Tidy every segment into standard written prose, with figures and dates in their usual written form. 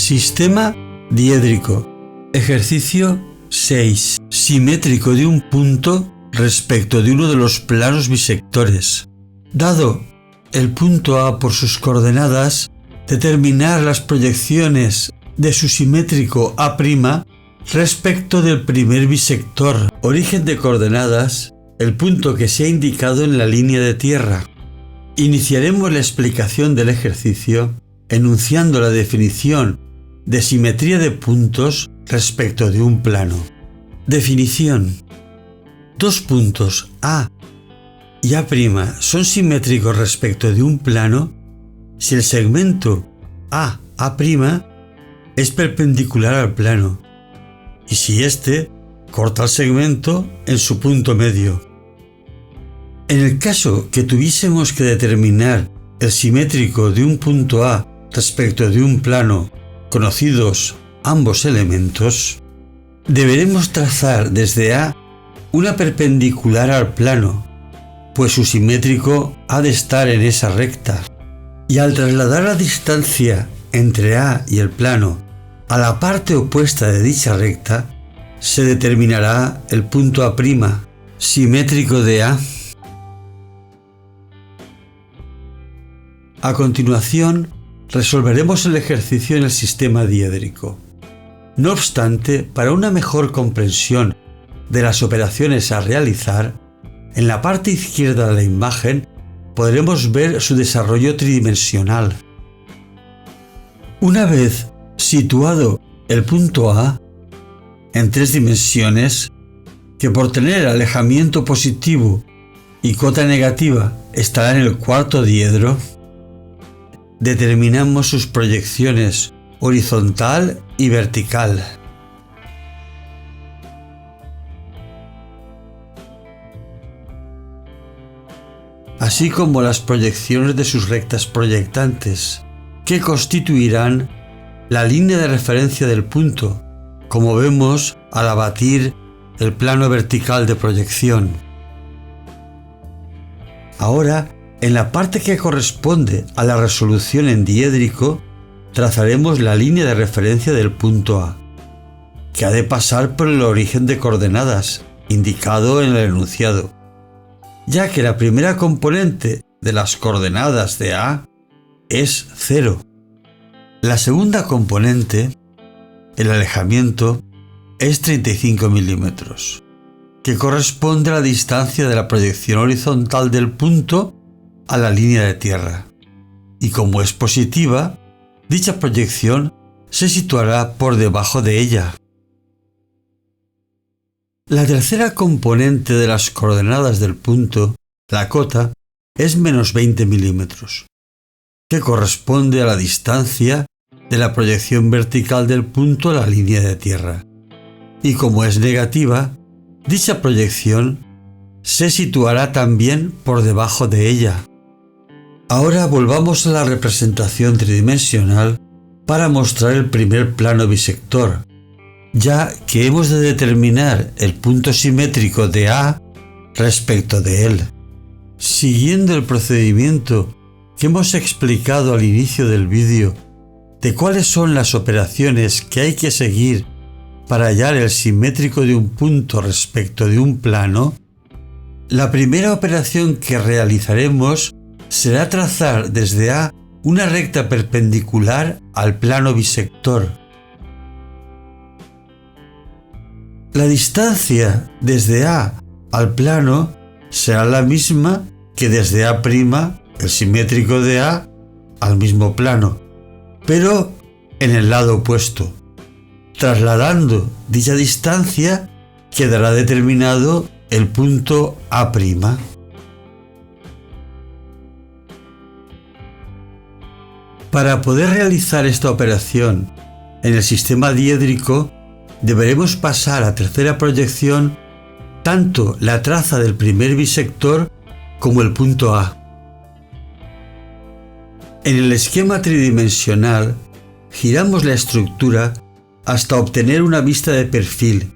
Sistema diédrico. Ejercicio 6. Simétrico de un punto respecto de uno de los planos bisectores. Dado el punto A por sus coordenadas, determinar las proyecciones de su simétrico A' respecto del primer bisector. Origen de coordenadas, el punto que se ha indicado en la línea de tierra. Iniciaremos la explicación del ejercicio enunciando la definición de simetría de puntos respecto de un plano. Definición. Dos puntos A y A' son simétricos respecto de un plano si el segmento A' es perpendicular al plano y si éste corta el segmento en su punto medio. En el caso que tuviésemos que determinar el simétrico de un punto A respecto de un plano, conocidos ambos elementos, deberemos trazar desde A una perpendicular al plano, pues su simétrico ha de estar en esa recta. Y al trasladar la distancia entre A y el plano a la parte opuesta de dicha recta, se determinará el punto A', simétrico de A. A continuación, resolveremos el ejercicio en el sistema diédrico. No obstante, para una mejor comprensión de las operaciones a realizar, en la parte izquierda de la imagen podremos ver su desarrollo tridimensional. Una vez situado el punto A en 3 dimensiones, que por tener alejamiento positivo y cota negativa estará en el cuarto diedro, determinamos sus proyecciones horizontal y vertical. Así como las proyecciones de sus rectas proyectantes, que constituirán la línea de referencia del punto, como vemos al abatir el plano vertical de proyección. Ahora, en la parte que corresponde a la resolución en diédrico, trazaremos la línea de referencia del punto A, que ha de pasar por el origen de coordenadas, indicado en el enunciado, ya que la primera componente de las coordenadas de A es 0. La segunda componente, el alejamiento, es 35 milímetros, que corresponde a la distancia de la proyección horizontal del punto a la línea de tierra. Y como es positiva, dicha proyección se situará por debajo de ella. La tercera componente de las coordenadas del punto, la cota, es menos 20 milímetros, que corresponde a la distancia de la proyección vertical del punto a la línea de tierra. Y como es negativa, dicha proyección se situará también por debajo de ella. Ahora volvamos a la representación tridimensional para mostrar el primer plano bisector, ya que hemos de determinar el punto simétrico de A respecto de él. Siguiendo el procedimiento que hemos explicado al inicio del vídeo de cuáles son las operaciones que hay que seguir para hallar el simétrico de un punto respecto de un plano, la primera operación que realizaremos será trazar desde A una recta perpendicular al plano bisector. La distancia desde A al plano será la misma que desde A', el simétrico de A, al mismo plano, pero en el lado opuesto. Trasladando dicha distancia, quedará determinado el punto A'. Para poder realizar esta operación en el sistema diédrico, deberemos pasar a tercera proyección tanto la traza del primer bisector como el punto A. En el esquema tridimensional, giramos la estructura hasta obtener una vista de perfil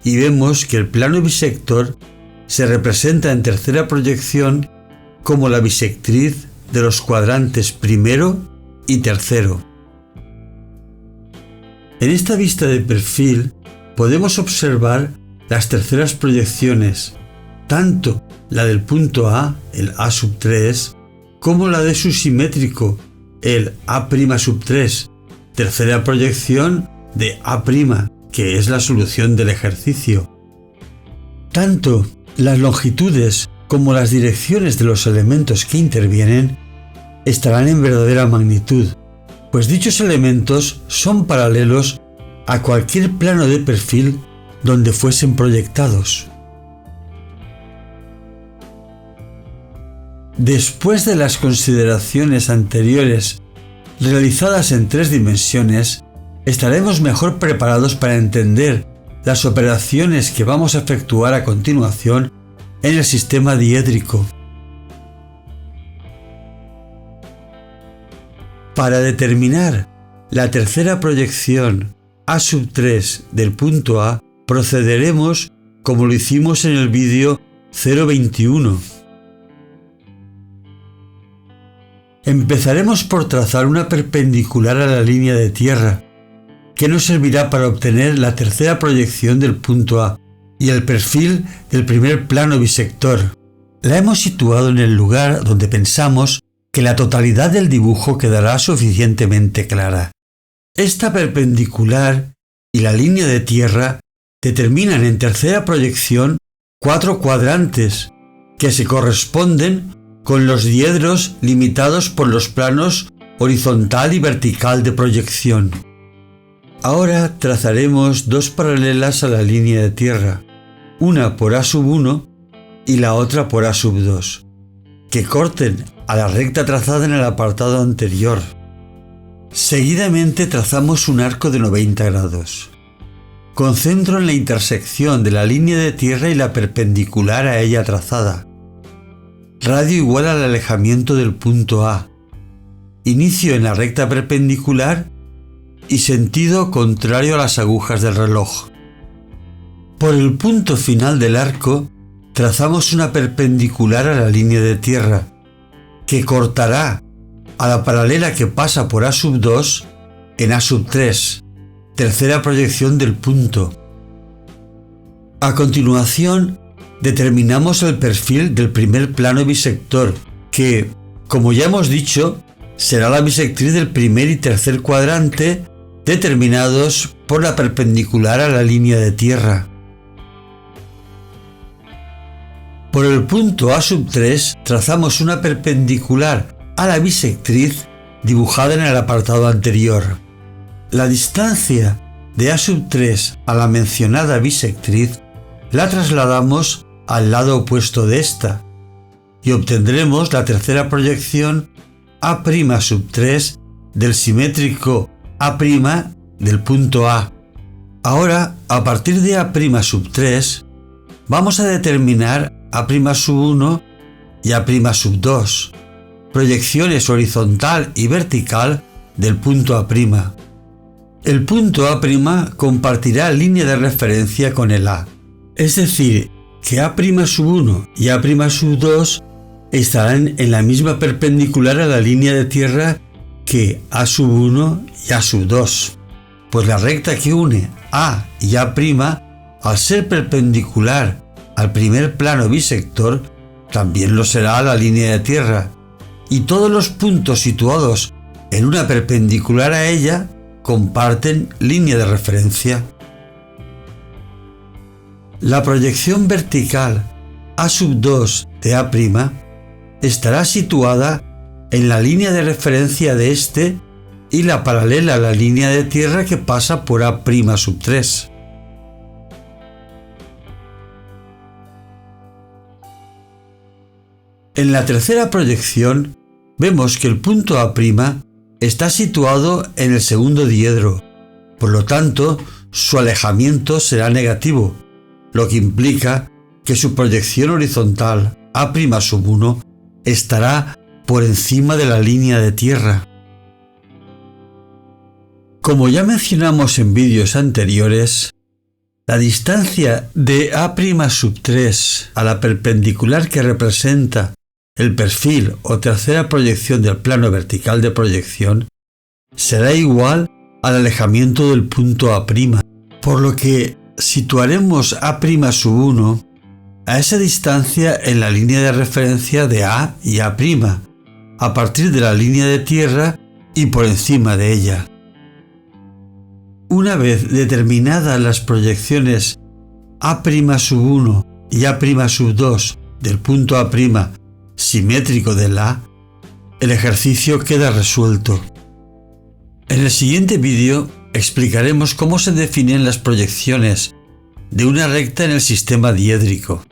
y vemos que el plano bisector se representa en tercera proyección como la bisectriz de los cuadrantes primero y tercero. En esta vista de perfil podemos observar las terceras proyecciones, tanto la del punto A, el A3, como la de su simétrico, el A'3, tercera proyección de A', que es la solución del ejercicio. Tanto las longitudes como las direcciones de los elementos que intervienen estarán en verdadera magnitud, pues dichos elementos son paralelos a cualquier plano de perfil donde fuesen proyectados. Después de las consideraciones anteriores realizadas en 3 dimensiones, estaremos mejor preparados para entender las operaciones que vamos a efectuar a continuación en el sistema diédrico. Para determinar la tercera proyección A3 del punto A, procederemos como lo hicimos en el vídeo 021. Empezaremos por trazar una perpendicular a la línea de tierra, que nos servirá para obtener la tercera proyección del punto A y el perfil del primer plano bisector. La hemos situado en el lugar donde pensamos que la totalidad del dibujo quedará suficientemente clara. Esta perpendicular y la línea de tierra determinan en tercera proyección 4 cuadrantes que se corresponden con los diedros limitados por los planos horizontal y vertical de proyección. Ahora trazaremos 2 paralelas a la línea de tierra, una por A1 y la otra por A2, que corten a la recta trazada en el apartado anterior. Seguidamente trazamos un arco de 90 grados. Concentro en la intersección de la línea de tierra y la perpendicular a ella trazada. Radio igual al alejamiento del punto A. Inicio en la recta perpendicular y sentido contrario a las agujas del reloj. Por el punto final del arco trazamos una perpendicular a la línea de tierra, que cortará a la paralela que pasa por A2 en A3, tercera proyección del punto. A continuación, determinamos el perfil del primer plano bisector, que, como ya hemos dicho, será la bisectriz del primer y tercer cuadrante determinados por la perpendicular a la línea de tierra. Por el punto A3 trazamos una perpendicular a la bisectriz dibujada en el apartado anterior. La distancia de A3 a la mencionada bisectriz la trasladamos al lado opuesto de esta y obtendremos la tercera proyección A'3 del simétrico A' del punto A. Ahora, a partir de A'3, vamos a determinar A'1 y A'2, proyecciones horizontal y vertical del punto A'. El punto A' compartirá línea de referencia con el A, es decir, que A'1 y A'2 estarán en la misma perpendicular a la línea de tierra que A'1 y A'2, pues la recta que une A y A', al ser perpendicular al primer plano bisector, también lo será a la línea de tierra, y todos los puntos situados en una perpendicular a ella comparten línea de referencia. La proyección vertical A2 de A' estará situada en la línea de referencia de este y la paralela a la línea de tierra que pasa por A'3. En la tercera proyección vemos que el punto A' está situado en el segundo diedro, por lo tanto su alejamiento será negativo, lo que implica que su proyección horizontal A'1 estará por encima de la línea de tierra. Como ya mencionamos en vídeos anteriores, la distancia de A'3 a la perpendicular que representa el perfil o tercera proyección del plano vertical de proyección será igual al alejamiento del punto A', por lo que situaremos A'1 a esa distancia en la línea de referencia de A y A', a partir de la línea de tierra y por encima de ella. Una vez determinadas las proyecciones A'1 y A'2 del punto A' simétrico del A, el ejercicio queda resuelto. En el siguiente vídeo explicaremos cómo se definen las proyecciones de una recta en el sistema diédrico.